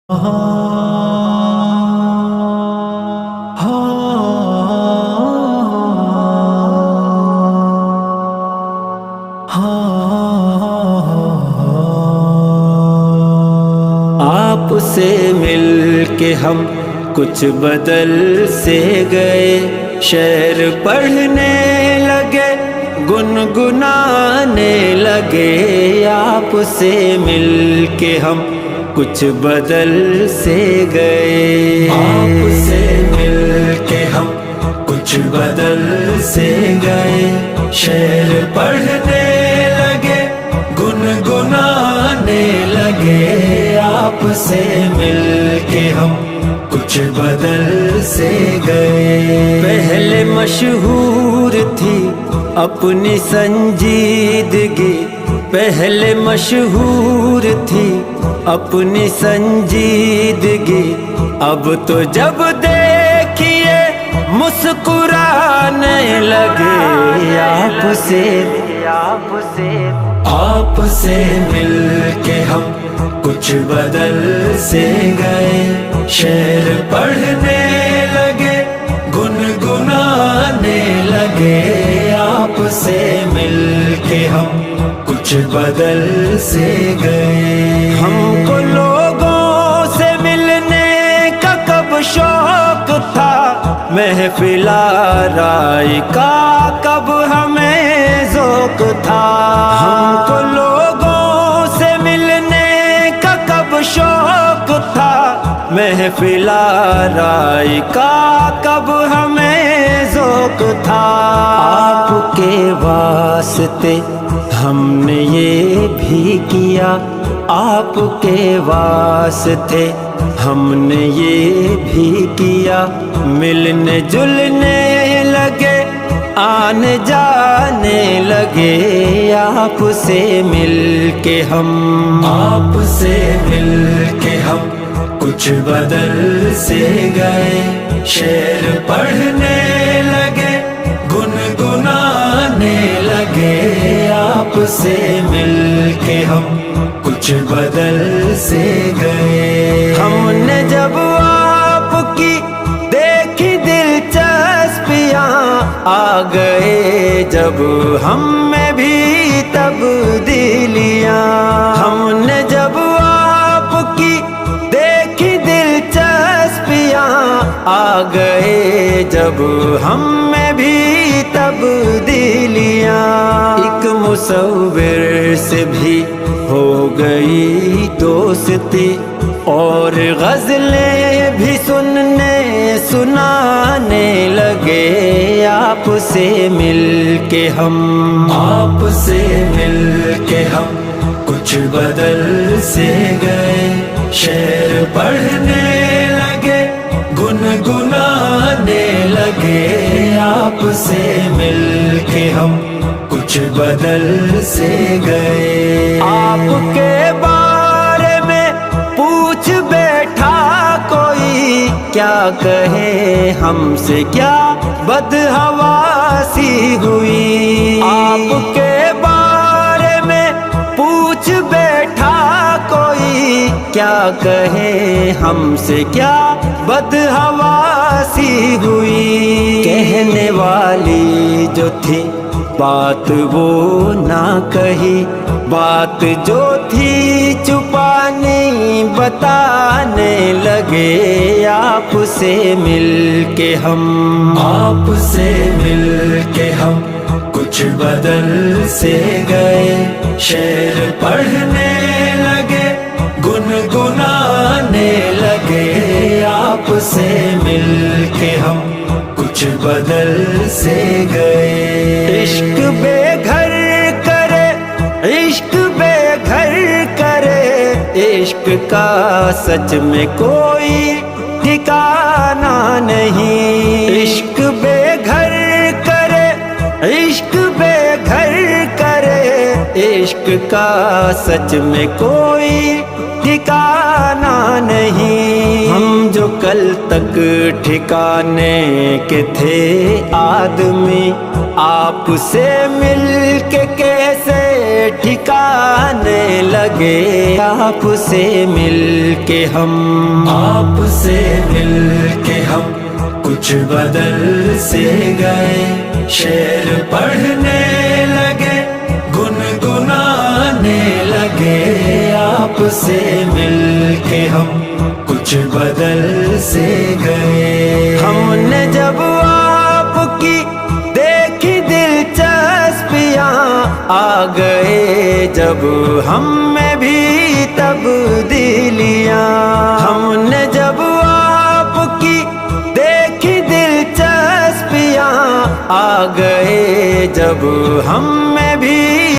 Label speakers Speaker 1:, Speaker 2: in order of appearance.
Speaker 1: آپ سے مل کے ہم کچھ بدل سے گئے، شعر پڑھنے لگے، گنگنانے لگے۔ آپ سے مل کے ہم کچھ بدل سے گئے، آپ سے مل کے ہم کچھ بدل سے گئے، شعر پڑھنے لگے، گنگنانے لگے۔ آپ سے مل کے ہم کچھ بدل سے گئے۔ پہلے مشہور تھی اپنی سنجیدگی، پہلے مشہور تھی اپنی سنجیدگی، اب تو جب دیکھیے مسکرانے لگے۔ آپ سے مل کے ہم کچھ بدل سے گئے، شعر پڑھنے لگے، گنگنانے لگے۔ آپ سے مل کے ہم کچھ بدل سے گئے۔ ہم کو لوگوں سے ملنے کا کب شوق تھا، محفل آرائی کا کب ہمیں ذوق تھا۔ ہم کو لوگوں سے ملنے کا کب شوق تھا، محفل آرائی کا کب ہمیں ذوق تھا۔ آپ کے واسطے ہم نے یہ بھی کیا، آپ کے واسطے ہم نے یہ بھی کیا، ملنے جلنے لگے، آنے جانے لگے۔ آپ سے مل کے ہم، آپ سے مل کے ہم کچھ بدل سے گئے، شعر پڑھنے لگے، گنگنانے لگے۔ آپ سے مل کے ہم کچھ بدل سے گئے۔ ہم نے جب آپ کی دیکھی دلچسپیاں، آ گئے جب ہم میں بھی تبدیلیاں۔ ہم نے جب آپ کی دیکھی دلچسپیاں، آ گئے جب ہم میں بھی تبدیلیاں۔ ایک مصور سے بھی ہو گئی دوستی، اور غزلیں بھی سننے سنانے لگے۔ آپ سے مل کے ہم، آپ سے مل کے ہم کچھ بدل سے گئے، شعر پڑھنے لگے، گنگنانے لگے۔ آپ سے مل کے ہم کچھ بدل سے گئے۔ آپ کے بارے میں پوچھ بیٹھا کوئی، کیا کہے ہم سے کیا بدحواسی ہوئی۔ آپ کے بارے میں پوچھ بیٹھا کوئی، کیا کہے ہم سے کیا بدحواسی ہوئی۔ کہنے والی جو تھی بات وہ نہ کہی، بات جو تھی چھپانی بتانے لگے۔ آپ سے مل کے ہم، آپ سے مل کے ہم کچھ بدل سے گئے، شعر پڑھنے لگے، گنگنانے لگے۔ آپ سے مل کے ہم کچھ بدل سے گئے۔ عشق بے گھر کرے، عشق بے گھر کرے، عشق کا سچ میں کوئی ٹھکانہ نہیں۔ عشق بے گھر کرے، عشق بے گھر کرے، عشق کا سچ میں کوئی ٹھکانہ نہیں۔ ہم جو کل تک ٹھکانے کے تھے آدمی، آپ سے مل کے کیسے ٹھکانے لگے، آپ سے مل کے ہم، آپ سے مل کے ہم کچھ بدل سے گئے، شعر پڑھنے لگے، گنگنانے لگے، آپ سے مل کے ہم کچھ بدل سے گئے۔ ہم نے جب آپ کی دیکھی دلچسپیاں، آ گئے جب ہم میں بھی تبدیلیاں، ہم نے جب آپ کی دیکھی دلچسپیاں، آ گئے جب ہم میں بھی